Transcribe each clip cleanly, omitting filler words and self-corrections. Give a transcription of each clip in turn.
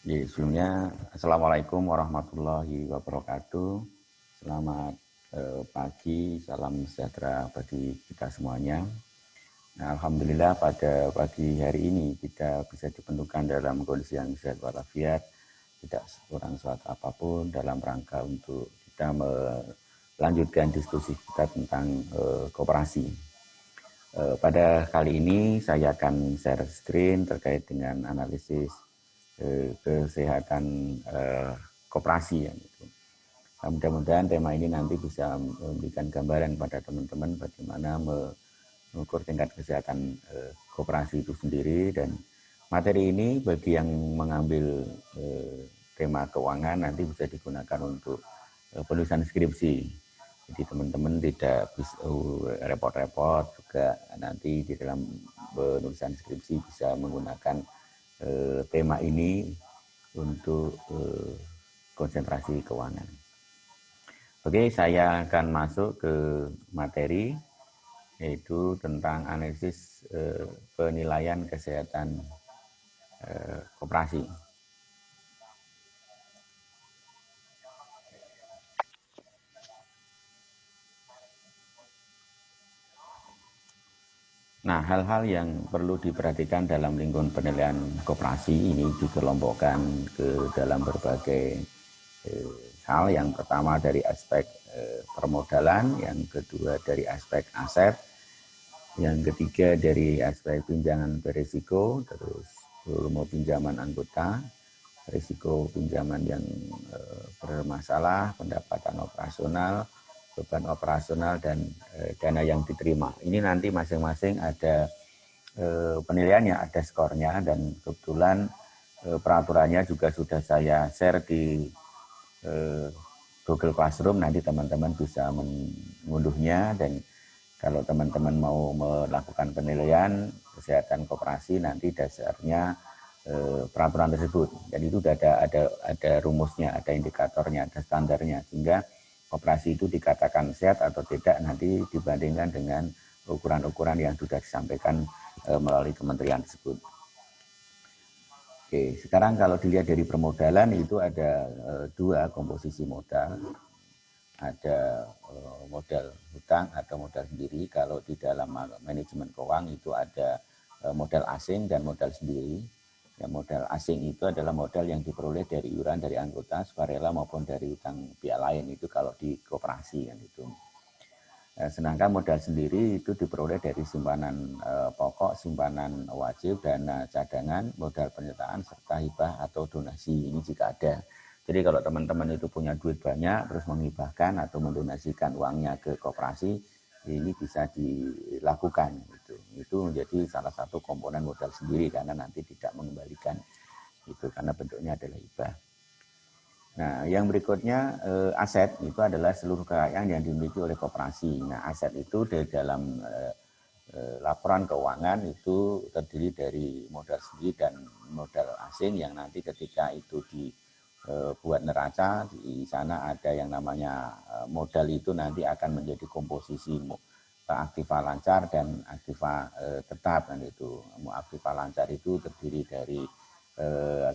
Ya, sebelumnya Assalamualaikum warahmatullahi wabarakatuh. Selamat pagi, salam sejahtera bagi kita semuanya. Nah, Alhamdulillah pada pagi hari ini kita bisa dipertemukan dalam kondisi yang sehat walafiat, tidak kurang suatu apapun dalam rangka untuk kita melanjutkan diskusi kita tentang koperasi. Pada kali ini saya akan share screen terkait dengan analisis kesehatan koperasi ya, gitu. Nah, mudah-mudahan tema ini nanti bisa memberikan gambaran pada teman-teman bagaimana mengukur tingkat kesehatan koperasi itu sendiri, dan materi ini bagi yang mengambil tema keuangan nanti bisa digunakan untuk penulisan skripsi. Jadi teman-teman tidak bisa repot-repot juga nanti di dalam penulisan skripsi bisa menggunakan tema ini untuk konsentrasi keuangan. Oke, saya akan masuk ke materi, yaitu tentang analisis penilaian kesehatan koperasi. Nah, hal-hal yang perlu diperhatikan dalam lingkungan penilaian koperasi ini dikelompokkan ke dalam berbagai hal. Yang pertama dari aspek permodalan, yang kedua dari aspek aset, yang ketiga dari aspek pinjaman berisiko, terus volume pinjaman anggota, risiko pinjaman yang bermasalah, pendapatan operasional, beban operasional, dan dana yang diterima. Ini nanti masing-masing ada penilaiannya, ada skornya, dan kebetulan peraturannya juga sudah saya share di Google Classroom. Nanti teman-teman bisa mengunduhnya, dan kalau teman-teman mau melakukan penilaian kesehatan koperasi nanti dasarnya peraturan tersebut. Dan itu sudah ada rumusnya, ada indikatornya, ada standarnya, sehingga koperasi itu dikatakan sehat atau tidak nanti dibandingkan dengan ukuran-ukuran yang sudah disampaikan melalui kementerian tersebut. Oke, sekarang kalau dilihat dari permodalan itu ada dua komposisi modal. Ada modal hutang atau modal sendiri. Kalau di dalam manajemen keuangan itu ada modal asing dan modal sendiri. Ya, modal asing itu adalah modal yang diperoleh dari iuran dari anggota, sukarela maupun dari hutang pihak lain. Itu kalau di koperasi kan itu. Sedangkan modal sendiri itu diperoleh dari simpanan pokok, simpanan wajib, dana cadangan, modal penyertaan, serta hibah atau donasi. Ini jika ada. Jadi kalau teman-teman itu punya duit banyak, terus menghibahkan atau mendonasikan uangnya ke koperasi, ini bisa dilakukan. Itu menjadi salah satu komponen modal sendiri karena nanti tidak mengembalikan itu karena bentuknya adalah hibah. Nah, yang berikutnya aset itu adalah seluruh kekayaan yang dimiliki oleh koperasi. Nah, aset itu di dalam laporan keuangan itu terdiri dari modal sendiri dan modal asing yang nanti ketika itu dibuat neraca di sana ada yang namanya modal itu nanti akan menjadi komposisi aktiva lancar dan aktiva tetap kan itu. Aktiva lancar itu terdiri dari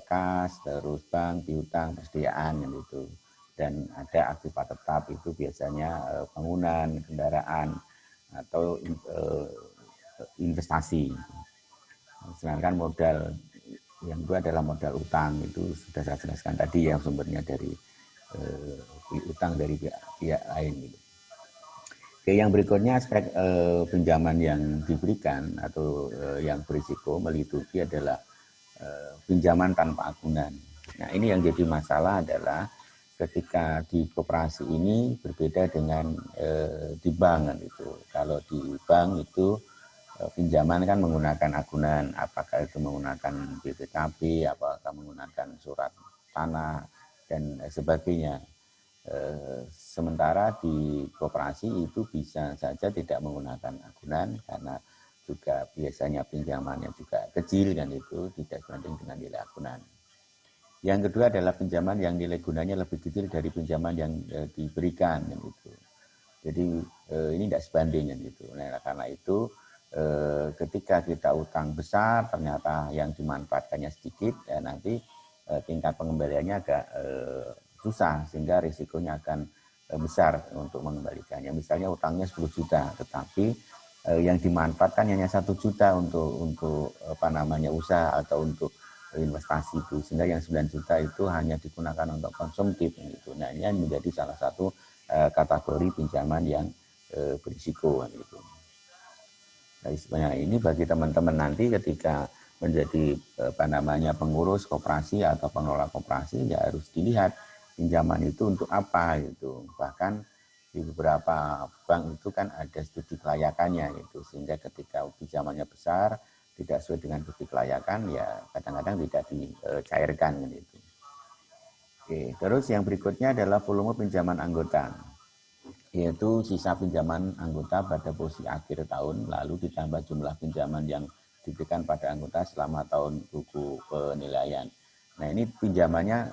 kas, terus bank, piutang, persediaan kan itu. Dan ada aktiva tetap itu biasanya bangunan, kendaraan atau investasi. Sedangkan modal yang kedua adalah modal utang, itu sudah saya jelaskan tadi yang sumbernya dari utang dari pihak lain gitu. Oke, yang berikutnya aspek pinjaman yang diberikan atau yang berisiko meliputi adalah pinjaman tanpa agunan. Nah, ini yang jadi masalah adalah ketika di koperasi ini berbeda dengan di bank kan itu. Kalau di bank itu pinjaman kan menggunakan agunan, apakah itu menggunakan BPKB, apakah menggunakan surat tanah dan sebagainya. Sementara di koperasi itu bisa saja tidak menggunakan agunan karena juga biasanya pinjamannya juga kecil dan itu tidak sebanding dengan nilai agunan. Yang kedua adalah pinjaman yang nilai gunanya lebih kecil dari pinjaman yang diberikan dan itu. Jadi ini tidak sebanding kan itu. Nah, karena itu ketika kita utang besar ternyata yang dimanfaatkannya sedikit, ya nanti tingkat pengembaliannya agak susah, sehingga risikonya akan besar untuk mengembalikannya. Misalnya utangnya 10 juta, tetapi yang dimanfaatkan hanya 1 juta untuk apa namanya usaha atau untuk investasi itu, sehingga yang 9 juta itu hanya digunakan untuk konsumtif gitu. Nah, ini menjadi salah satu kategori pinjaman yang berisiko gitu. Nah, sebenarnya ini bagi teman-teman nanti ketika menjadi apa namanya pengurus koperasi atau pengelola koperasi, ya harus dilihat pinjaman itu untuk apa gitu. Bahkan di beberapa bank itu kan ada studi kelayakannya gitu, sehingga ketika pinjamannya besar tidak sesuai dengan studi kelayakan, ya kadang-kadang tidak dicairkan gitu. Oke, terus yang berikutnya adalah volume pinjaman anggota, yaitu sisa pinjaman anggota pada posisi akhir tahun lalu ditambah jumlah pinjaman yang diberikan pada anggota selama tahun buku penilaian. Nah, ini pinjamannya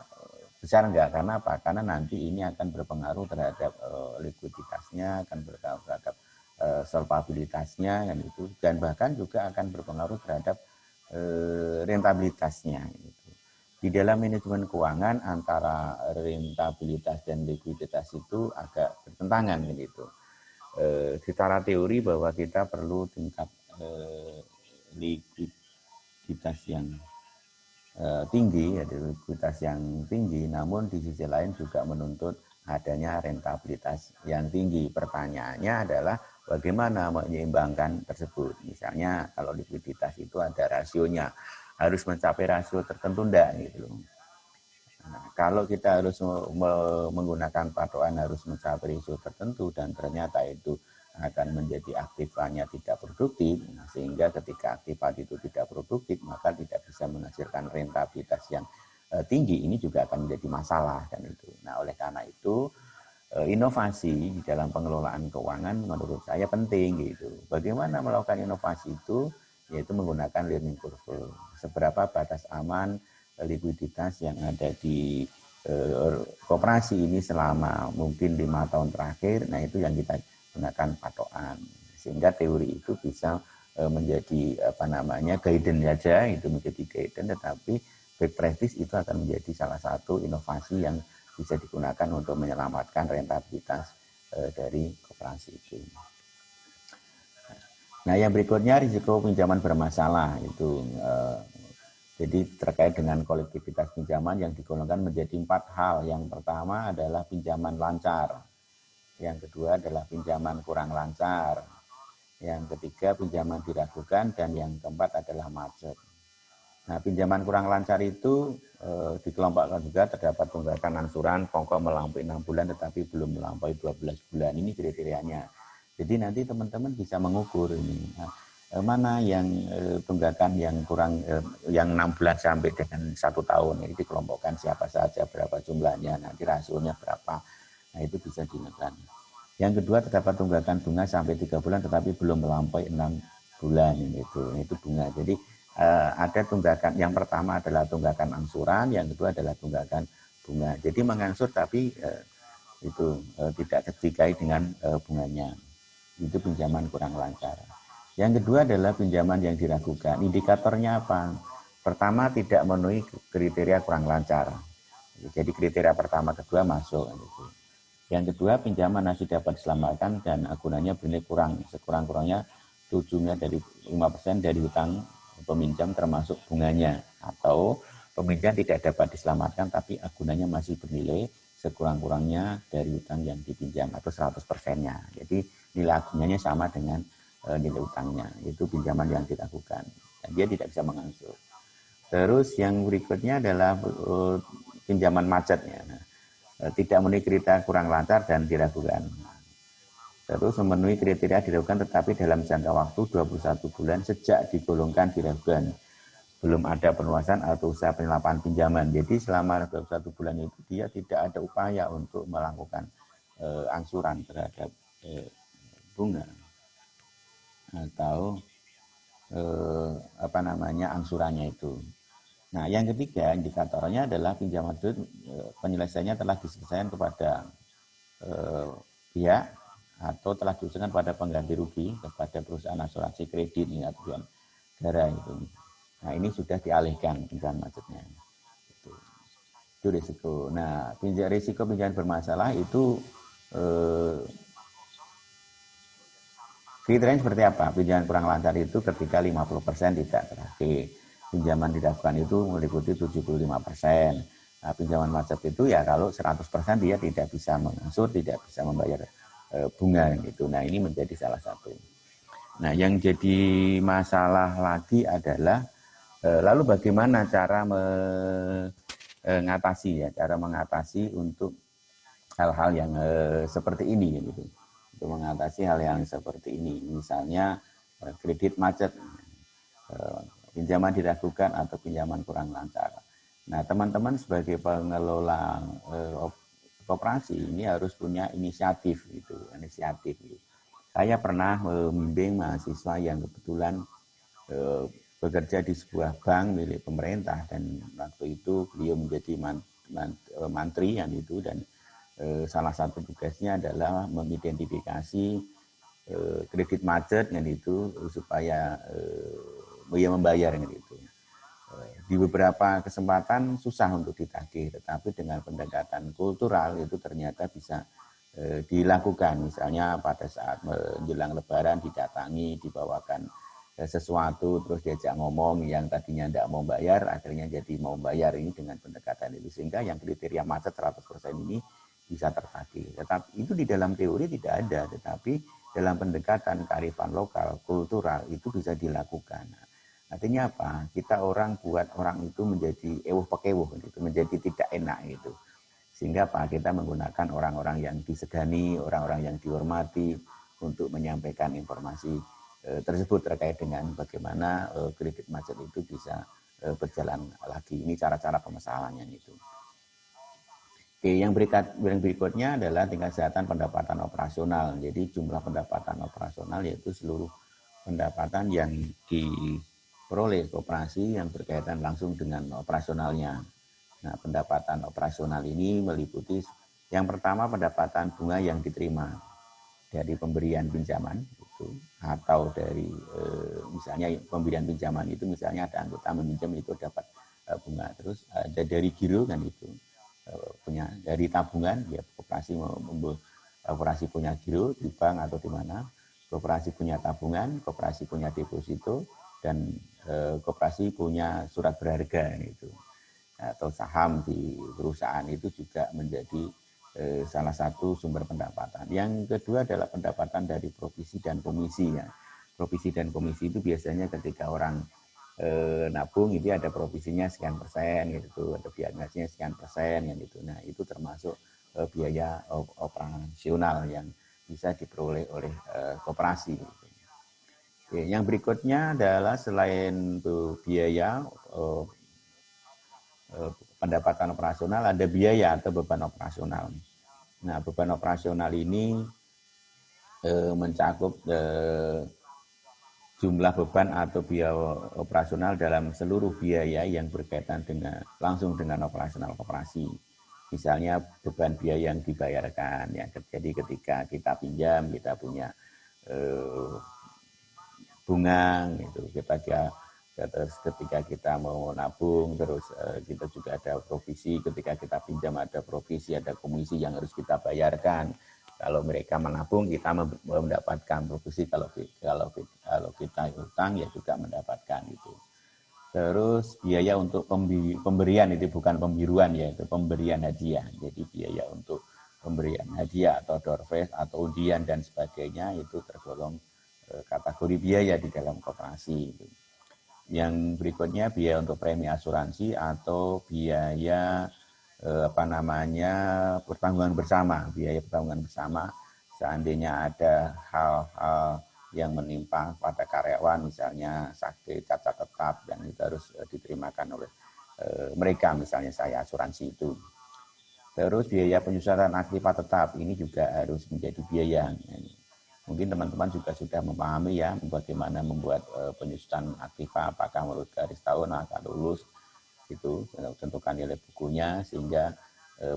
besar enggak? Karena apa? Karena nanti ini akan berpengaruh terhadap likuiditasnya, akan berpengaruh terhadap solvabilitasnya kan itu, dan bahkan juga akan berpengaruh terhadap rentabilitasnya gitu. Di dalam manajemen keuangan antara rentabilitas dan likuiditas itu agak bertentangan gitu. Secara teori bahwa kita perlu tingkat likuiditas yang tinggi, ya, likuiditas yang tinggi, namun di sisi lain juga menuntut adanya rentabilitas yang tinggi. Pertanyaannya adalah bagaimana menyeimbangkan tersebut. Misalnya kalau likuiditas itu ada rasionya, harus mencapai rasio tertentu enggak gitu. Nah, kalau kita harus menggunakan patokan harus mencapai rasio tertentu dan ternyata itu akan menjadi aktifannya tidak produktif, sehingga ketika aktifan itu tidak produktif maka tidak bisa menghasilkan rentabilitas yang tinggi, ini juga akan menjadi masalah kan itu. Nah, oleh karena itu inovasi di dalam pengelolaan keuangan menurut saya penting gitu. Bagaimana melakukan inovasi itu? Yaitu menggunakan learning curve. Seberapa batas aman likuiditas yang ada di koperasi ini selama mungkin 5 tahun terakhir. Nah, itu yang kita gunakan patokan, sehingga teori itu bisa menjadi apa namanya guidance saja, itu menjadi guidance, tetapi best practice itu akan menjadi salah satu inovasi yang bisa digunakan untuk menyelamatkan rentabilitas dari koperasi itu. Nah, yang berikutnya risiko pinjaman bermasalah itu jadi terkait dengan kolektivitas pinjaman yang digolongkan menjadi 4 hal. Yang pertama adalah pinjaman lancar. Yang kedua adalah pinjaman kurang lancar. Yang ketiga pinjaman diragukan, dan yang keempat adalah macet. Nah, pinjaman kurang lancar itu dikelompokkan juga terdapat tunggakan angsuran pokok melampaui 6 bulan tetapi belum melampaui 12 bulan. Ini kriterianya. Jadi nanti teman-teman bisa mengukur ini. Mana yang tunggakan yang kurang yang 6 bulan sampai dengan 1 tahun, ini dikelompokkan siapa saja, berapa jumlahnya, nanti rasionya berapa. Nah, itu bisa dinaikkan. Yang kedua terdapat tunggakan bunga sampai 3 bulan tetapi belum melampaui 6 bulan itu bunga. Jadi ada tunggakan, yang pertama adalah tunggakan angsuran, yang kedua adalah tunggakan bunga. Jadi mengangsur tapi itu tidak terdikai dengan bunganya. Itu pinjaman kurang lancar. Yang kedua adalah pinjaman yang diragukan. Indikatornya apa? Pertama, tidak memenuhi kriteria kurang lancar. Jadi kriteria pertama kedua masuk gitu. Yang kedua, pinjaman masih dapat diselamatkan dan agunannya bernilai kurang, sekurang-kurangnya 7 dari 5% dari hutang peminjam termasuk bunganya, atau peminjam tidak dapat diselamatkan tapi agunannya masih bernilai sekurang-kurangnya dari hutang yang dipinjam atau 100%-nya. Jadi nilai agunannya sama dengan nilai hutangnya. Itu pinjaman yang dilakukan. Dan dia tidak bisa mengangsur. Terus yang berikutnya adalah pinjaman macetnya. Tidak memenuhi kriteria kurang lancar dan diragukan. Terus memenuhi kriteria diragukan tetapi dalam jangka waktu 21 bulan sejak digolongkan diragukan. Belum ada penuasan atau usaha penyelapan pinjaman. Jadi selama 21 bulan itu dia tidak ada upaya untuk melakukan angsuran terhadap bunga atau apa namanya angsurannya itu. Nah, yang ketiga indikatornya adalah pinjaman itu penyelesaiannya telah diselesaikan kepada pihak atau telah diusulkan pada pengganti rugi kepada perusahaan asuransi kredit atau tujuan negara itu. Nah, ini sudah dialihkan pinjaman macetnya. Gitu. Itu risiko. Nah, risiko pinjaman bermasalah itu kriterianya seperti apa? Pinjaman kurang lancar itu ketika 50% tidak teragih. Pinjaman dilakukan itu meliputi 75%. Nah, pinjaman macet itu ya kalau 100% dia tidak bisa mengangsur, tidak bisa membayar bunga gitu. Nah, ini menjadi salah satu. Nah, yang jadi masalah lagi adalah lalu bagaimana cara mengatasi ya, cara mengatasi untuk hal-hal yang seperti ini gitu. Untuk mengatasi hal yang seperti ini, misalnya kredit macet, pinjaman diragukan atau pinjaman kurang lancar. Nah, teman-teman sebagai pengelola koperasi ini harus punya inisiatif gitu, inisiatif. Gitu. Saya pernah membimbing mahasiswa yang kebetulan bekerja di sebuah bank milik pemerintah dan waktu itu beliau menjadi mantri yang itu dan salah satu tugasnya adalah mengidentifikasi kredit macet yang itu supaya membayar yang itu. Di beberapa kesempatan susah untuk ditagih, tetapi dengan pendekatan kultural itu ternyata bisa dilakukan. Misalnya pada saat menjelang Lebaran didatangi, dibawakan sesuatu, terus diajak ngomong yang tadinya tidak mau bayar, akhirnya jadi mau bayar ini dengan pendekatan itu. Sehingga yang kriteria macet 100% ini bisa tertagih. Tetapi itu di dalam teori tidak ada, tetapi dalam pendekatan kearifan lokal, kultural itu bisa dilakukan. Artinya apa? Kita orang buat orang itu menjadi ewuh pekewuh gitu, menjadi tidak enak gitu. Sehingga apa? Kita menggunakan orang-orang yang disegani, orang-orang yang dihormati untuk menyampaikan informasi tersebut terkait dengan bagaimana kredit macet itu bisa berjalan lagi. Ini cara-cara pemesalannya itu. Oke, yang berikutnya adalah tingkat kesehatan pendapatan operasional. Jadi jumlah pendapatan operasional yaitu seluruh pendapatan yang diperoleh koperasi yang berkaitan langsung dengan operasionalnya. Nah, pendapatan operasional ini meliputi yang pertama pendapatan bunga yang diterima dari pemberian pinjaman itu atau dari misalnya pemberian pinjaman itu misalnya ada anggota meminjam itu dapat bunga, terus ada dari giro kan itu punya dari tabungan ya koperasi punya giro di bank atau di mana, koperasi punya tabungan, koperasi punya deposito dan koperasi punya surat berharga itu atau saham di perusahaan itu juga menjadi salah satu sumber pendapatan. Yang kedua adalah pendapatan dari provisi dan komisi ya. Provisi dan komisi itu biasanya ketika orang nabung itu ada provisinya sekian persen gitu, ada biayanya sekian persen gitu. Nah itu termasuk biaya operasional yang bisa diperoleh oleh koperasi. Gitu. Oke, yang berikutnya adalah selain biaya pendapatan operasional ada biaya atau beban operasional. Nah beban operasional ini mencakup jumlah beban atau biaya operasional dalam seluruh biaya yang berkaitan dengan langsung dengan operasional koperasi. Misalnya beban biaya yang dibayarkan yang terjadi ketika kita pinjam, kita punya bunga gitu, terus ketika kita mau nabung, terus kita juga ada provisi, ketika kita pinjam ada provisi, ada komisi yang harus kita bayarkan. Kalau mereka menabung kita mendapatkan provisi, kalau kita utang ya juga mendapatkan itu. Terus biaya untuk pemberian itu bukan pembiruan ya, itu pemberian hadiah. Jadi biaya untuk pemberian hadiah atau door prize atau undian dan sebagainya itu tergolong kategori biaya di dalam koperasi. Yang berikutnya biaya untuk premi asuransi atau biaya pertanggungan bersama, biaya pertanggungan bersama seandainya ada hal-hal yang menimpa pada karyawan misalnya sakit, cacat tetap yang itu harus diterimakan oleh mereka, misalnya saya asuransi itu. Terus biaya penyusunan aktiva tetap ini juga harus menjadi biaya. Mungkin teman-teman juga sudah memahami ya bagaimana membuat penyusunan aktiva, apakah menurut garis tahun akan lulus itu tentukan nilai bukunya sehingga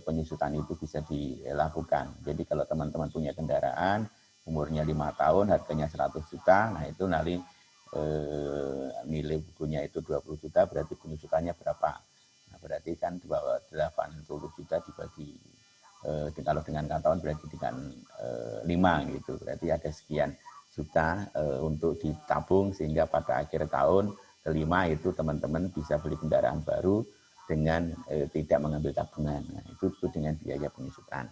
penyusutan itu bisa dilakukan. Jadi kalau teman-teman punya kendaraan umurnya 5 tahun harganya 100 juta, nah itu nilai bukunya itu 20 juta berarti penyusutannya berapa? Nah, berarti kan di bawah 80 juta dibagi kalau dengan karyawan berarti dengan 5 gitu, berarti ada sekian juta untuk ditabung sehingga pada akhir tahun kelima itu teman-teman bisa beli kendaraan baru dengan tidak mengambil tabungan. Nah, itu disebut dengan biaya penyusutan.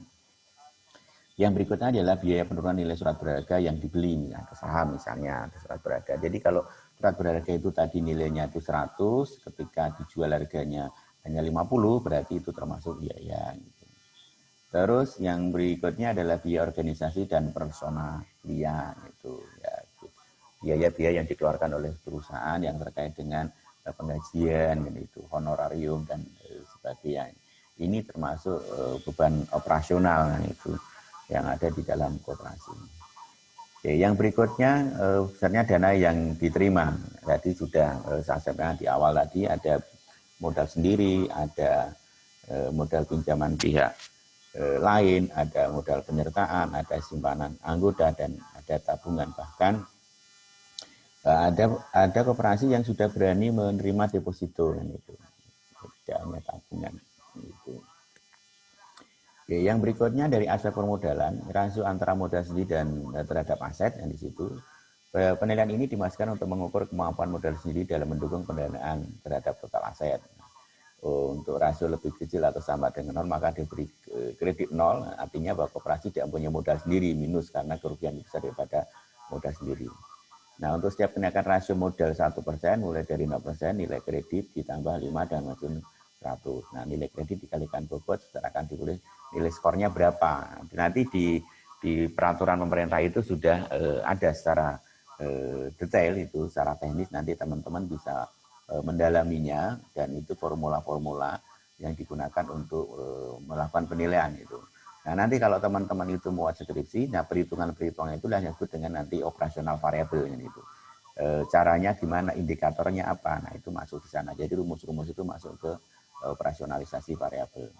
Yang berikutnya adalah biaya penurunan nilai surat berharga yang dibeli, saham misalnya, surat berharga. Jadi kalau surat berharga itu tadi nilainya itu 100, ketika dijual harganya hanya 50, berarti itu termasuk biaya. Terus yang berikutnya adalah biaya organisasi dan personalia, itu ya, biaya-biaya yang dikeluarkan oleh perusahaan yang terkait dengan penggajian, itu honorarium dan sebagainya. Ini termasuk beban operasional itu yang ada di dalam koperasi. Oke, yang berikutnya besarnya dana yang diterima. Tadi sudah saya sampaikan di awal tadi ada modal sendiri, ada modal pinjaman pihak lain, ada modal penyertaan, ada simpanan anggota dan ada tabungan. Bahkan ada koperasi yang sudah berani menerima deposito itu, tidak hanya tabungan itu. Oke, yang berikutnya dari aspek permodalan, rasio antara modal sendiri dan terhadap aset yang di situ. Penilaian ini dimasukkan untuk mengukur kemampuan modal sendiri dalam mendukung pendanaan terhadap total aset. Untuk rasio lebih kecil atau sama dengan nol, maka diberi kredit nol, artinya bahwa koperasi tidak punya modal sendiri, minus karena kerugian besar daripada modal sendiri. Nah, untuk setiap kenaikan rasio modal 1%, mulai dari 0%, nilai kredit ditambah 5 dan maupun 100. Nah, nilai kredit dikalikan bobot, secara akan ditulis nilai skornya berapa. Nanti di peraturan pemerintah itu sudah ada secara detail itu, secara teknis nanti teman-teman bisa mendalaminya, dan itu formula-formula yang digunakan untuk melakukan penilaian itu. Nah, nanti kalau teman-teman itu muat skripsi, nah perhitungan-perhitungan itulah yang disebut dengan nanti operasional variabel itu. Caranya gimana, indikatornya apa, nah itu masuk di sana. Jadi rumus-rumus itu masuk ke operasionalisasi variabel.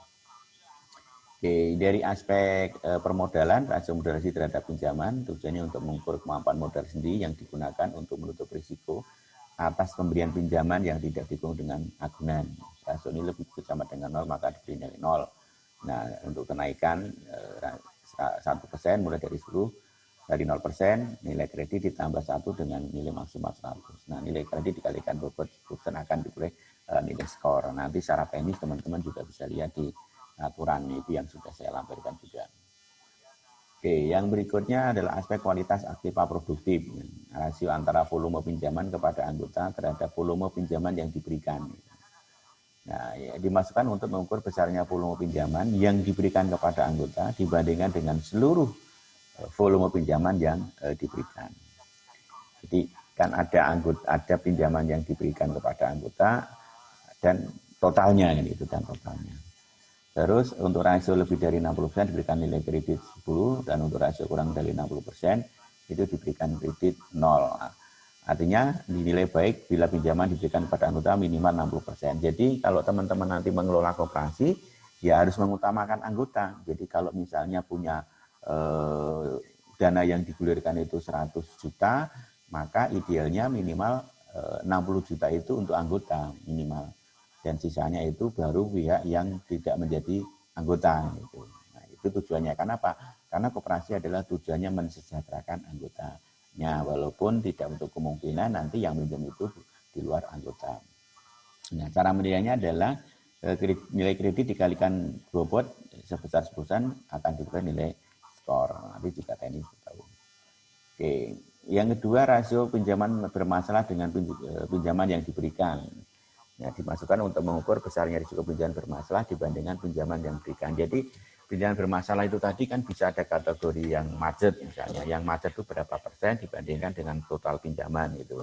Oke, dari aspek permodalan, rasio modal terhadap pinjaman tujuannya untuk mengukur kemampuan modal sendiri yang digunakan untuk menutup risiko atas pemberian pinjaman yang tidak didukung dengan agunan. Rasio ini lebih kecil sama dengan 0, maka diberi nilai 0. Nah, untuk kenaikan 1% mulai dari 10, dari 0%, nilai kredit ditambah 1 dengan nilai maksimal 100. Nah, nilai kredit dikalikan bobot akan diberi nilai skor. Nanti secara teknis teman-teman juga bisa lihat di aturan itu yang sudah saya lampirkan juga. Oke, yang berikutnya adalah aspek kualitas aktiva produktif. Rasio antara volume pinjaman kepada anggota terhadap volume pinjaman yang diberikan. Nah, ya, dimasukkan untuk mengukur besarnya volume pinjaman yang diberikan kepada anggota dibandingkan dengan seluruh volume pinjaman yang diberikan. Jadi kan ada pinjaman yang diberikan kepada anggota dan totalnya itu, dan totalnya. Terus untuk rasio lebih dari 60% diberikan nilai kredit 10, dan untuk rasio kurang dari 60% itu diberikan kredit 0. Artinya dinilai baik bila pinjaman diberikan kepada anggota minimal 60%. Jadi kalau teman-teman nanti mengelola koperasi, ya harus mengutamakan anggota. Jadi kalau misalnya punya dana yang digulirkan itu 100 juta, maka idealnya minimal 60 juta itu untuk anggota minimal. Dan sisanya itu baru pihak yang tidak menjadi anggota. Gitu. Nah, itu tujuannya. Kenapa? Karena koperasi adalah tujuannya mensejahterakan anggotanya, walaupun tidak untuk kemungkinan nanti yang minjem itu di luar anggota. Nah, cara menilainya adalah nilai kredit dikalikan bobot sebesar 10% akan diberikan nilai skor. Nanti juga teknis tahu. Oke, yang kedua rasio pinjaman bermasalah dengan pinjaman yang diberikan. Ya, dimasukkan untuk mengukur besarnya risiko pinjaman bermasalah dibandingkan pinjaman yang diberikan. Jadi pinjaman bermasalah itu tadi kan bisa ada kategori yang macet misalnya. Yang macet itu berapa persen dibandingkan dengan total pinjaman itu.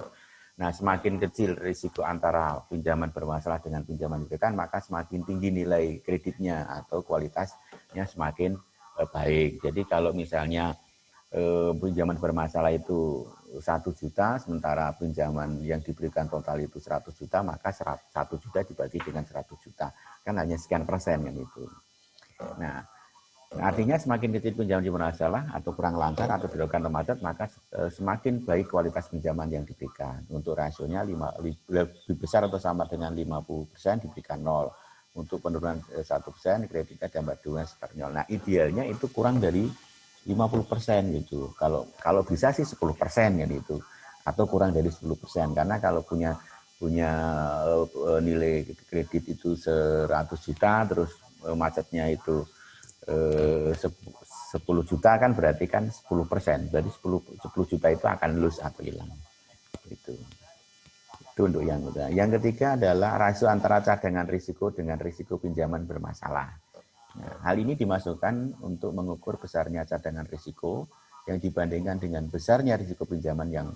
Nah, semakin kecil risiko antara pinjaman bermasalah dengan pinjaman diberikan, maka semakin tinggi nilai kreditnya atau kualitasnya semakin baik. Jadi kalau misalnya pinjaman bermasalah itu 1 juta, sementara pinjaman yang diberikan total itu 100 juta, maka 1 juta dibagi dengan 100 juta. Kan hanya sekian persen yang itu. Nah, artinya semakin kecil pinjaman bermasalah atau kurang lancar atau dilakukan macet, maka semakin baik kualitas pinjaman yang diberikan. Untuk rasionya lebih besar atau sama dengan 50% diberikan 0. untuk penurunan 1%, kreditnya tambah 2 Nah, idealnya itu kurang dari 50% gitu. Kalau bisa sih 10% kan itu, atau kurang dari 10%. Karena kalau punya nilai kredit itu 100 juta, terus macetnya itu 10 juta kan berarti kan 10%. Berarti 10 juta itu akan lose atau hilang. Itu untuk yang kedua. Yang ketiga adalah rasio antara cadangan risiko dengan risiko pinjaman bermasalah. Nah, hal ini dimasukkan untuk mengukur besarnya cadangan risiko yang dibandingkan dengan besarnya risiko pinjaman yang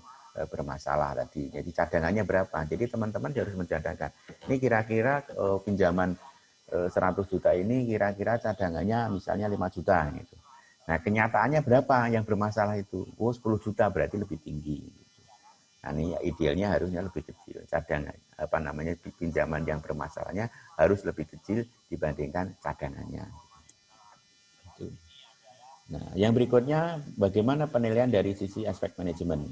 bermasalah tadi. Jadi cadangannya berapa? Jadi teman-teman harus mencatatkan. Ini kira-kira pinjaman 100 juta ini kira-kira cadangannya misalnya 5 juta gitu. Nah, kenyataannya berapa yang bermasalah itu? 10 juta berarti lebih tinggi. Nah, ini idealnya harusnya lebih kecil. Cadangan pinjaman yang bermasalahnya harus lebih kecil dibandingkan cadangannya. Nah, yang berikutnya bagaimana penilaian dari sisi aspek manajemen.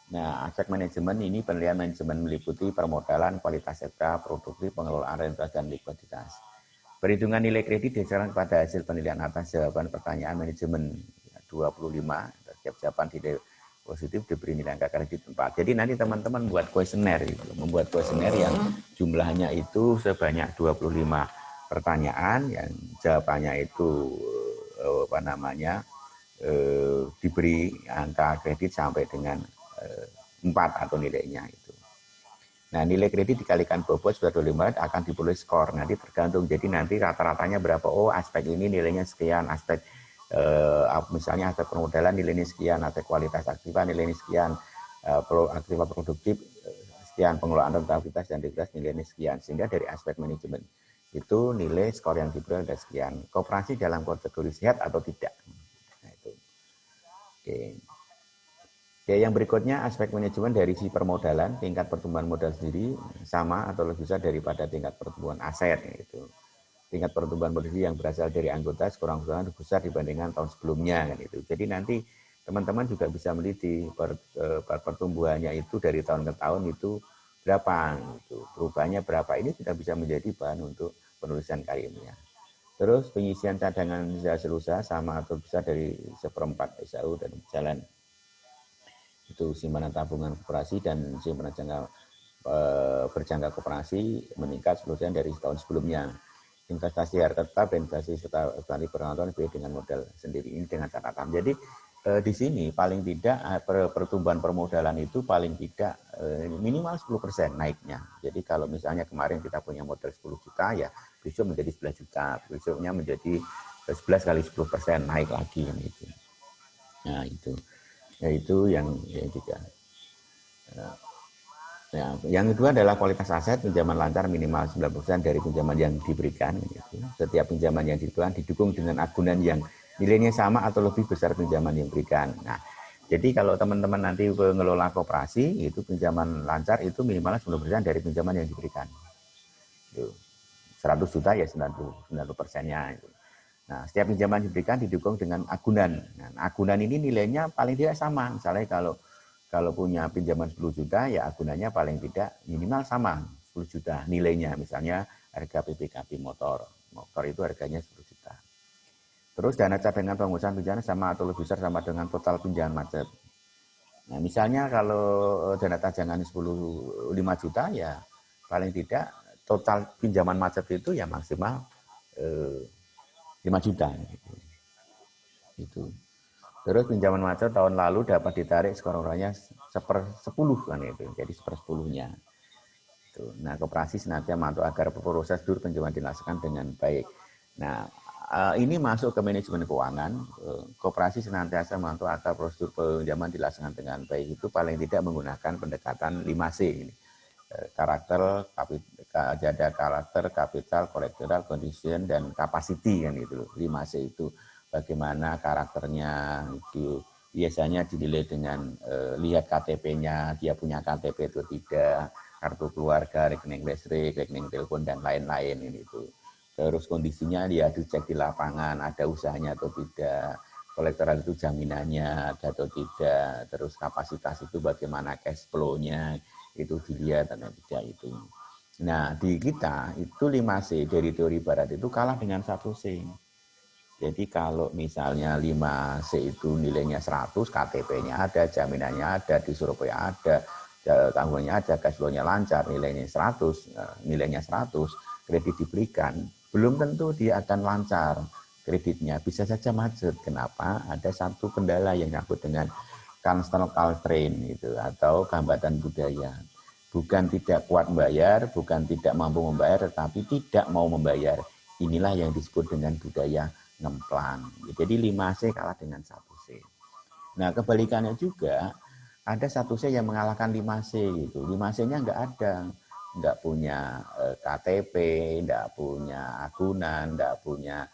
Nah, aspek manajemen ini penilaian manajemen meliputi permodalan, kualitas serta produktif, pengelolaan rentabilitas dan likuiditas. Perhitungan nilai kredit didasarkan pada hasil penilaian atas jawaban pertanyaan manajemen 25. Setiap jawaban tidak positif diberi nilai angka kredit 4. Jadi nanti teman-teman membuat kuesioner yang jumlahnya itu sebanyak 25 pertanyaan yang jawabannya itu diberi angka kredit sampai dengan 4 atau nilainya itu. Nah, nilai kredit dikalikan bobot sudah 25 akan diperoleh skor. Nanti tergantung. Jadi nanti rata-ratanya berapa? Oh, aspek ini nilainya sekian, aspek misalnya aspek permodalan nilainya sekian, aspek kualitas aktiva nilainya sekian, aktiva produktif sekian, pengelolaan rentabilitas dan likuiditas nilainya sekian. Sehingga dari aspek manajemen itu nilai skor yang diberi ada sekian. Koperasi dalam kategori sehat atau tidak. Nah, itu. Oke. Ya, yang berikutnya aspek manajemen dari si permodalan, tingkat pertumbuhan modal sendiri sama atau lebih besar daripada tingkat pertumbuhan aset. Itu. Tingkat pertumbuhan modal yang berasal dari anggota kurang-kurang lebih besar dibandingkan tahun sebelumnya. Kan itu. Jadi nanti teman-teman juga bisa meliti pertumbuhannya itu dari tahun ke tahun itu berapa. Itu. Perubahannya berapa ini sudah bisa menjadi bahan untuk penulisan karya ilmiah. Terus pengisian cadangan hasil usaha sama atau besar dari 1/4 SAU dan jalan. Itu simpanan tabungan koperasi dan simpanan berjangka koperasi meningkat 10% dari tahun sebelumnya. Investasi harta tetap dan investasi serta berkantor dengan modal sendiri ini dengan catatan. Jadi di sini paling tidak pertumbuhan permodalan itu paling tidak minimal 10% naiknya. Jadi kalau misalnya kemarin kita punya modal 10 juta ya besok menjadi 11 juta, besoknya menjadi 11 kali 10% naik lagi gitu. Nah, itu. Yaitu yang ketiga. Nah, yang kedua adalah kualitas aset, pinjaman lancar minimal 9% dari pinjaman yang diberikan. Gitu. Setiap pinjaman yang diberikan didukung dengan agunan yang nilainya sama atau lebih besar pinjaman yang diberikan. Nah, jadi kalau teman-teman nanti pengelola koperasi, itu pinjaman lancar itu minimal 10% dari pinjaman yang diberikan. Itu. 100 juta ya 90%-nya. Itu. Nah, setiap pinjaman diberikan didukung dengan agunan. Nah, agunan ini nilainya paling tidak sama. Misalnya kalau punya pinjaman 10 juta, ya agunannya paling tidak minimal sama 10 juta nilainya. Misalnya harga PPKP motor. Motor itu harganya 10 juta. Terus dana cadangan pengusahaan pinjaman sama atau lebih besar sama dengan total pinjaman macet. Nah, misalnya kalau dana cadangan 5 juta, ya paling tidak total pinjaman macet itu ya maksimal 5 juta. Gitu. Terus pinjaman macet tahun lalu dapat ditarik skor orangnya 1/10 kan itu, jadi 1/10-nya. Nah, koperasi senantiasa memantau agar proses pinjaman dilaksanakan dengan baik. Nah, ini masuk ke manajemen keuangan. Koperasi senantiasa memantau agar prosedur pinjaman dilaksanakan dengan baik itu paling tidak menggunakan pendekatan 5C ini. Karakter, kapital, kolektoral, condition, dan capacity kan itu. 5C itu bagaimana karakternya itu biasanya dinilai dengan lihat KTP-nya, dia punya KTP atau tidak, kartu keluarga, rekening listrik, rekening telepon dan lain-lain ini itu. Terus kondisinya dia dicek di lapangan, ada usahanya atau tidak, kolektoral itu jaminannya ada atau tidak, terus kapasitas itu bagaimana cash flow-nya itu dilihat atau tidak itu. Nah, di kita itu 5C dari teori barat itu kalah dengan 1C. Jadi kalau misalnya 5C itu nilainya 100, KTP-nya ada, jaminannya ada, di Surabaya ada, tanggungannya ada, cash flow-nya lancar, nilainya 100, nilainya 100, kredit diberikan, belum tentu dia akan lancar kreditnya, bisa saja macet. Kenapa? Ada satu kendala yang nyangkut dengan cultural constraint gitu, atau hambatan budaya. Bukan tidak kuat membayar, bukan tidak mampu membayar, tetapi tidak mau membayar. Inilah yang disebut dengan budaya ngemplang. Jadi 5C kalah dengan 1C. Nah, kebalikannya juga ada 1C yang mengalahkan 5C gitu. 5C-nya nggak ada. Nggak punya KTP, nggak punya agunan, nggak punya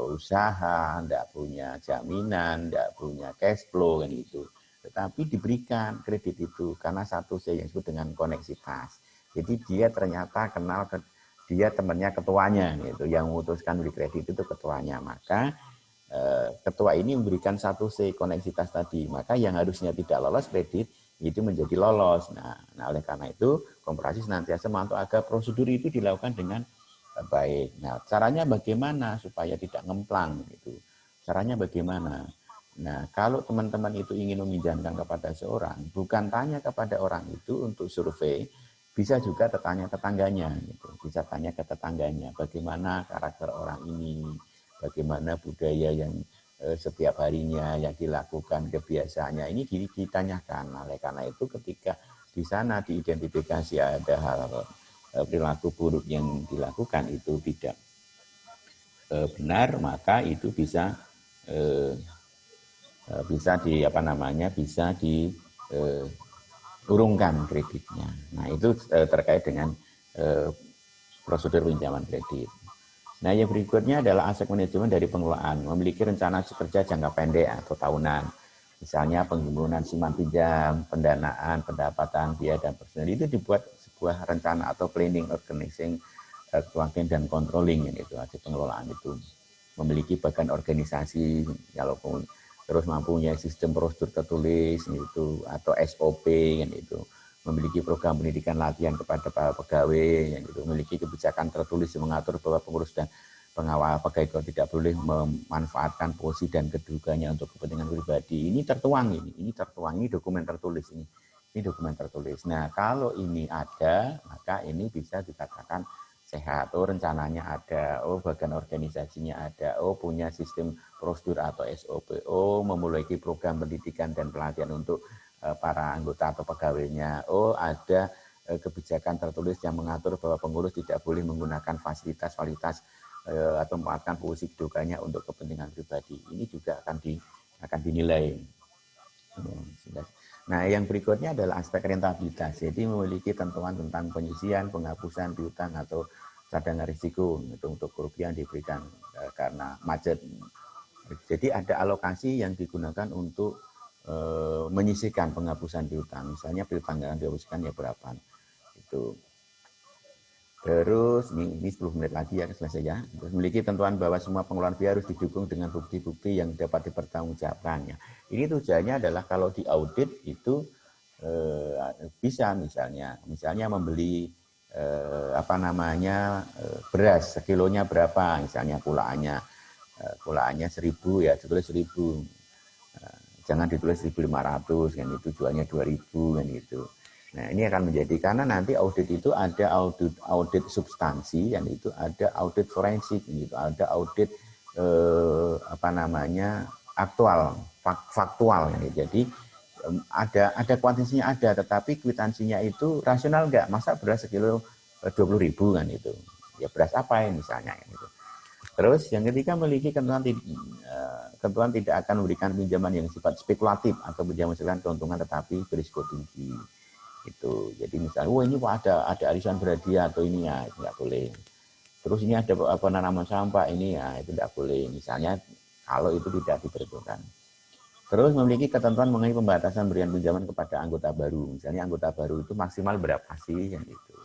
usaha, nggak punya jaminan, nggak punya cash flow kan itu. Tetapi diberikan kredit itu karena 1C yang disebut dengan koneksitas. Jadi dia ternyata kenal dia temannya ketuanya gitu, yang memutuskan beri kredit itu ketuanya. Maka ketua ini memberikan 1C koneksitas tadi, maka yang harusnya tidak lolos kredit itu menjadi lolos. Nah, oleh karena itu koperasi senantiasa memantau agar prosedur itu dilakukan dengan baik. Nah, caranya bagaimana supaya tidak ngemplang gitu? Caranya bagaimana? Nah, kalau teman-teman itu ingin meminjamkan kepada seorang, bukan tanya kepada orang itu untuk survei, bisa juga tanya ke tetangganya gitu. Bisa tanya ke tetangganya bagaimana karakter orang ini, bagaimana budaya yang setiap harinya yang dilakukan, kebiasaannya ini ditanyakan. Oleh karena itu ketika di sana diidentifikasi ada hal perilaku buruk yang dilakukan itu tidak benar, maka itu bisa bisa di apa namanya bisa diurungkan kreditnya. Nah itu terkait dengan prosedur pinjaman kredit. Nah yang berikutnya adalah aspek manajemen dari pengelolaan, memiliki rencana kerja jangka pendek atau tahunan. Misalnya penggabungan simpan pinjam, pendanaan, pendapatan, biaya dan personal itu dibuat sebuah rencana atau planning, organizing, planning dan controlling itu ada pengelolaan itu. Memiliki bagian organisasi, kalau terus mempunyai sistem prosedur tertulis itu atau SOP kan itu, memiliki program pendidikan latihan kepada para pegawai yang itu, memiliki kebijakan tertulis yang mengatur bahwa pengurus dan pengawal pegawai tidak boleh memanfaatkan posisi dan kedudukannya untuk kepentingan pribadi. Ini tertuang, ini tertuang, ini dokumen tertulis ini dokumen tertulis. Nah kalau ini ada, maka ini bisa dikatakan sehat. Oh rencananya ada, oh bagian organisasinya ada, oh punya sistem prosedur atau SOP, oh memiliki program pendidikan dan pelatihan untuk para anggota atau pegawainya, oh ada kebijakan tertulis yang mengatur bahwa pengurus tidak boleh menggunakan fasilitas atau memanfaatkan posisi kedudukannya untuk kepentingan pribadi. Ini juga akan dinilai. Nah, yang berikutnya adalah aspek rentabilitas. Jadi memiliki tentuan tentang penyisian, penghapusan piutang atau cadangan risiko untuk kerugian diberikan karena macet. Jadi ada alokasi yang digunakan untuk menyisihkan penghapusan piutang. Misalnya piutang yang dihapuskan ya berapa. Itu. Terus ini 10 menit lagi ya selesai ya. Terus memiliki tentuan bahwa semua pengeluaran biaya harus didukung dengan bukti-bukti yang dapat dipertanggungjawabkan. Ini tujuannya adalah kalau diaudit itu bisa misalnya membeli beras sekilonya berapa, misalnya kulaannya 1.000 ya ditulis 1.000, jangan ditulis 1.500 kan itu, jualnya 2.000 kan gitu. Nah ini akan menjadi, karena nanti audit itu ada audit substansi dan itu ada audit forensik gitu, ada audit faktual gitu. Jadi ada kuantitinya ada, tetapi kwitansinya itu rasional enggak, masa beras sekilo 20.000 kan itu, ya beras apa ya misalnya gitu. Terus yang ketiga memiliki ketentuan tidak akan memberikan pinjaman yang sifat spekulatif atau pinjaman menghasilkan keuntungan tetapi berisiko tinggi. Itu jadi misalnya ini ada arisan berhadiah atau ini ya nggak boleh. Terus ini ada penanaman sampah ini ya itu nggak boleh, misalnya kalau itu tidak diperhitungkan. Terus memiliki ketentuan mengenai pembatasan berian pinjaman kepada anggota baru, misalnya anggota baru itu maksimal berapa sih yang itu,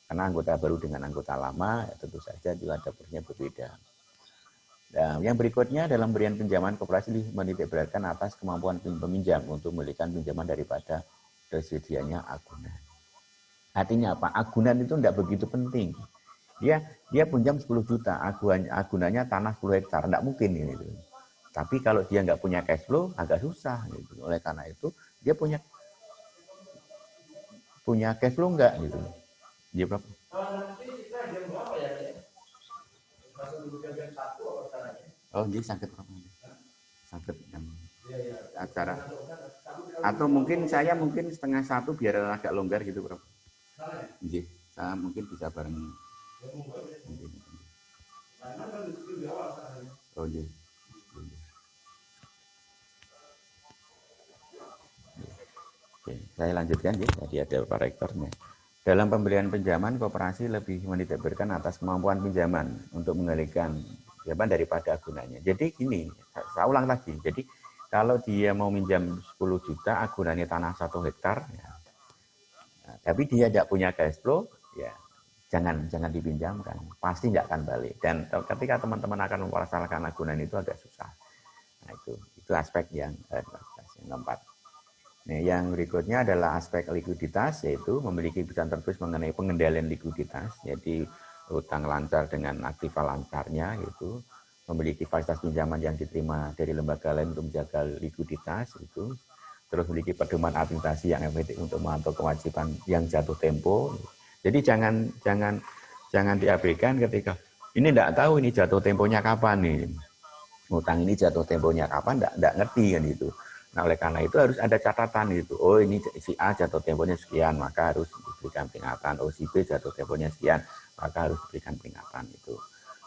karena anggota baru dengan anggota lama ya tentu saja juga ada porsinya berbeda. Nah, yang berikutnya dalam berian pinjaman, koperasi menitikberatkan atas kemampuan peminjam untuk memberikan pinjaman daripada tersedianya agunan. Artinya apa? Agunan itu tidak begitu penting. Dia pinjam 10 juta, agunannya tanah 10 hektar, tidak mungkin gitu. Tapi kalau dia nggak punya cash flow agak susah gitu. Oleh karena itu dia punya cash flow nggak gitu. Dia berapa? Oh, dia sakit apa? Sakit yang acara. Atau mungkin saya setengah satu biar agak longgar gitu, Bro. Jadi saya mungkin bisa bareng. Oh, iya. Oke, saya lanjutkan ya. Jadi ada Pak Rektornya. Dalam pembelian pinjaman, koperasi lebih menitikberatkan atas kemampuan pinjaman untuk mengalihkan pinjaman daripada agunannya. Jadi gini, saya ulang lagi. Jadi kalau dia mau minjam 10 juta, agunannya tanah 1 hektar, ya, nah, tapi dia tidak punya cash flow, ya jangan dipinjamkan. Pasti tidak akan balik. Dan ketika teman-teman akan mempermasalahkan agunan itu agak susah. Nah itu aspek yang keempat. Nah, yang berikutnya adalah aspek likuiditas, yaitu memiliki kebijakan tertulis mengenai pengendalian likuiditas, jadi utang lancar dengan aktiva lancarnya, yaitu memiliki fasilitas pinjaman yang diterima dari lembaga lain untuk menjaga likuiditas, itu terus memiliki pedoman administrasi yang efektif untuk memantau kewajiban yang jatuh tempo. Jadi jangan diabaikan ketika ini tidak tahu ini jatuh temponya kapan nih, utang ini jatuh temponya kapan, tidak ngerti kan itu. Nah, oleh karena itu harus ada catatan gitu. Oh, ini si A jatuh temponya sekian, maka harus diberikan peringatan. Oh, si B jatuh temponya sekian, maka harus diberikan peringatan itu.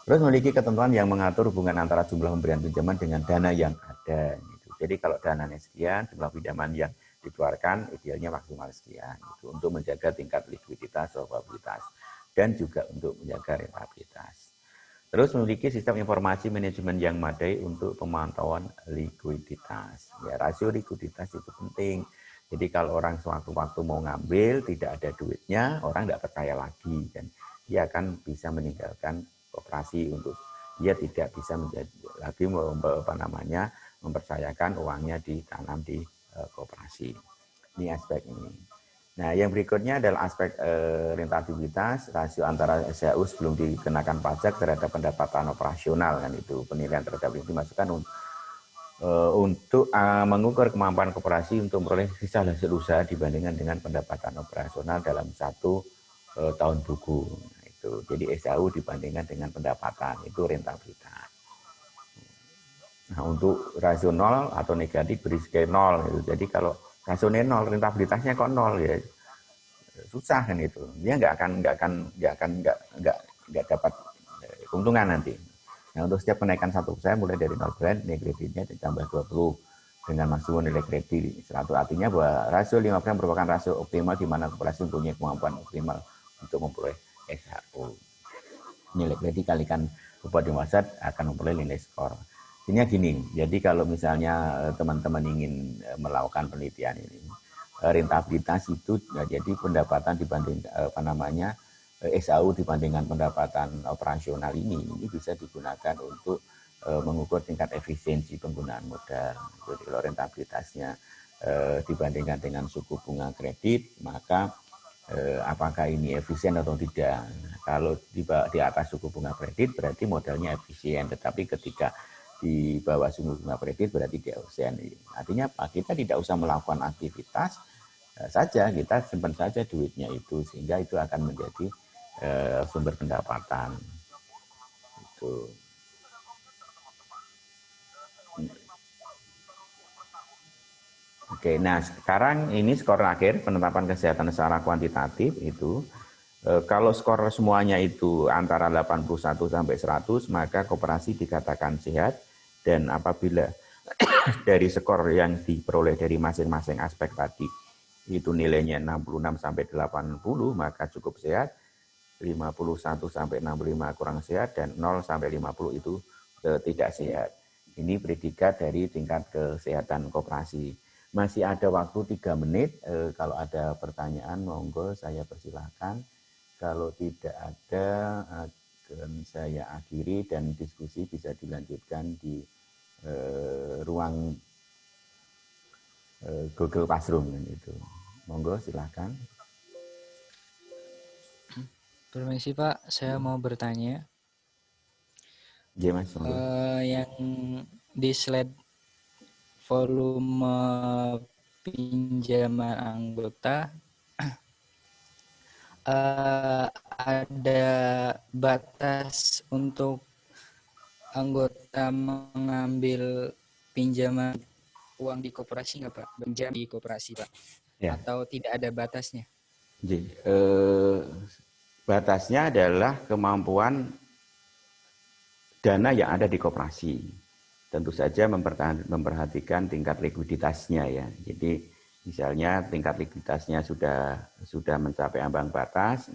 Terus memiliki ketentuan yang mengatur hubungan antara jumlah pemberian pinjaman dengan dana yang ada. Gitu. Jadi kalau dananya sekian, jumlah pinjaman yang dikeluarkan idealnya maksimal sekian. Gitu, untuk menjaga tingkat likuiditas, solvabilitas, dan juga untuk menjaga rentabilitas. Terus memiliki sistem informasi manajemen yang memadai untuk pemantauan likuiditas. Ya, rasio likuiditas itu penting. Jadi kalau orang sewaktu-waktu mau ngambil, tidak ada duitnya, orang tidak percaya lagi. Dan dia akan bisa meninggalkan koperasi untuk dia tidak bisa menjadi lagi mempercayakan uangnya ditanam di koperasi. Ini aspek ini. Nah, yang berikutnya adalah aspek rentabilitas, rasio antara SHU sebelum dikenakan pajak terhadap pendapatan operasional, kan itu penilaian terhadap itu dimasukkan untuk mengukur kemampuan koperasi untuk memperoleh sisa hasil usaha dibandingkan dengan pendapatan operasional dalam satu tahun buku. Nah, itu jadi SHU dibandingkan dengan pendapatan itu rentabilitas. Nah, untuk rasio nol atau negatif beri skala nol. Gitu. Jadi kalau rasio nol, rentabilitasnya kok nol ya susah kan itu. Dia nggak dapat keuntungan nanti. Nah, untuk setiap kenaikan 1% mulai dari 0% nilai kreditnya ditambah 20 dengan maksimum nilai kredit 100. Artinya bahwa rasio 5% merupakan rasio optimal di mana koperasi mempunyai kemampuan optimal untuk memperoleh SHU. Nilai kredit kalikan upah di masa akan memperoleh nilai skor. Ini gini, jadi kalau misalnya teman-teman ingin melakukan penelitian ini, rentabilitas itu jadi pendapatan dibanding SAU dibandingkan pendapatan operasional ini bisa digunakan untuk mengukur tingkat efisiensi penggunaan modal. Jadi kalau rentabilitasnya dibandingkan dengan suku bunga kredit, maka apakah ini efisien atau tidak. Kalau di atas suku bunga kredit berarti modalnya efisien, tetapi ketika di bawah suku bunga kredit berarti dia efisien. Artinya apa? Kita tidak usah melakukan aktivitas saja, kita simpan saja duitnya itu sehingga itu akan menjadi sumber pendapatan. Itu. Oke, nah sekarang ini skor akhir penetapan kesehatan secara kuantitatif itu kalau skor semuanya itu antara 81 sampai 100 maka koperasi dikatakan sehat, dan apabila dari skor yang diperoleh dari masing-masing aspek tadi itu nilainya 66 sampai 80 maka cukup sehat, 51 sampai 65 kurang sehat, dan 0 sampai 50 itu tidak sehat. Ini predikat dari tingkat kesehatan koperasi. Masih ada waktu 3 menit, kalau ada pertanyaan monggo saya persilahkan. Kalau tidak ada akan saya akhiri dan diskusi bisa dilanjutkan di ruang Google Classroom itu. Monggo silakan. Permisi Pak, saya mau bertanya. Iya Mas, monggo. Yang di slide volume pinjaman anggota ada batas untuk anggota mengambil pinjaman uang di koperasi nggak Pak? Pinjam di koperasi Pak? Ya, Atau tidak ada batasnya? jadi batasnya adalah kemampuan dana yang ada di koperasi. Tentu saja memperhatikan tingkat likuiditasnya ya. Jadi misalnya tingkat likuiditasnya sudah mencapai ambang batas,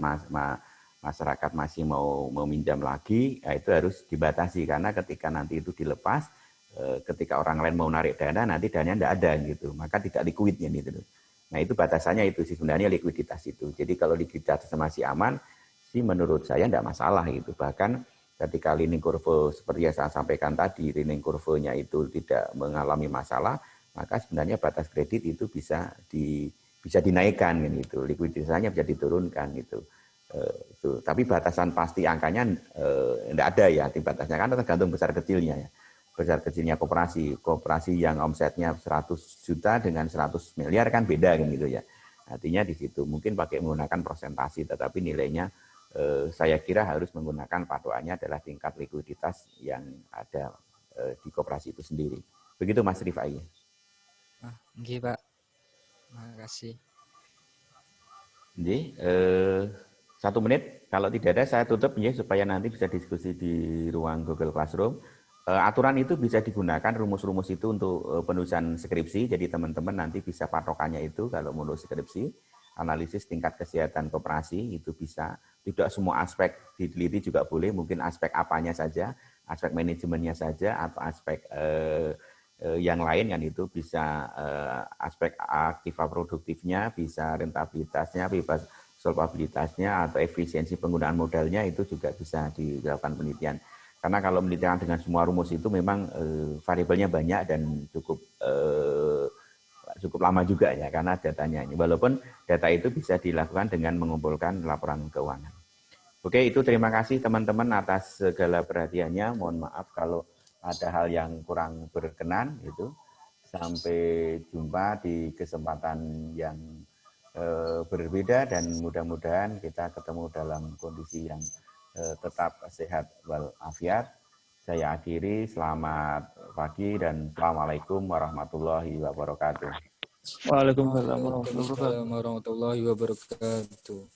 masyarakat masih mau meminjam lagi, ya itu harus dibatasi karena ketika nanti itu dilepas, ketika orang lain mau narik dana, nanti dananya tidak ada gitu, maka tidak likuidnya gitu. Nah itu batasannya itu sih sebenarnya likuiditas itu. Jadi kalau likuiditas masih aman, sih menurut saya tidak masalah gitu. Bahkan ketika learning curve seperti yang saya sampaikan tadi, learning curve-nya itu tidak mengalami masalah, maka sebenarnya batas kredit itu bisa dinaikkan gitu, likuiditasnya bisa diturunkan gitu. Tapi batasan pasti angkanya tidak ada ya, di batasnya kan tergantung besar kecilnya ya. Besar kecilnya koperasi yang omsetnya 100 juta dengan 100 miliar kan beda kan gitu ya. Artinya di situ mungkin pakai menggunakan persentasi, tetapi nilainya saya kira harus menggunakan patokannya adalah tingkat likuiditas yang ada di koperasi itu sendiri. Begitu Mas Rifai. Oke Pak, makasih. Jadi 1 menit, kalau tidak ada saya tutup ya supaya nanti bisa diskusi di ruang Google Classroom. Aturan itu bisa digunakan rumus-rumus itu untuk penulisan skripsi. Jadi teman-teman nanti bisa patokannya itu kalau menulis skripsi, analisis tingkat kesehatan koperasi itu bisa. Tidak semua aspek diteliti juga boleh, mungkin aspek apanya saja, aspek manajemennya saja atau aspek yang lain kan itu bisa aspek aktiva produktifnya, bisa rentabilitasnya, bebas solvabilitasnya atau efisiensi penggunaan modalnya itu juga bisa dilakukan penelitian. Karena kalau penelitian dengan semua rumus itu memang variabelnya banyak dan cukup lama juga ya karena datanya ini. Walaupun data itu bisa dilakukan dengan mengumpulkan laporan keuangan. Oke, itu terima kasih teman-teman atas segala perhatiannya. Mohon maaf kalau ada hal yang kurang berkenan itu. Sampai jumpa di kesempatan yang berbeda dan mudah-mudahan kita ketemu dalam kondisi yang tetap sehat walafiat. Saya akhiri, selamat pagi dan Assalamualaikum warahmatullahi wabarakatuh. Waalaikumsalam warahmatullahi wabarakatuh. Waalaikumsalam warahmatullahi wabarakatuh.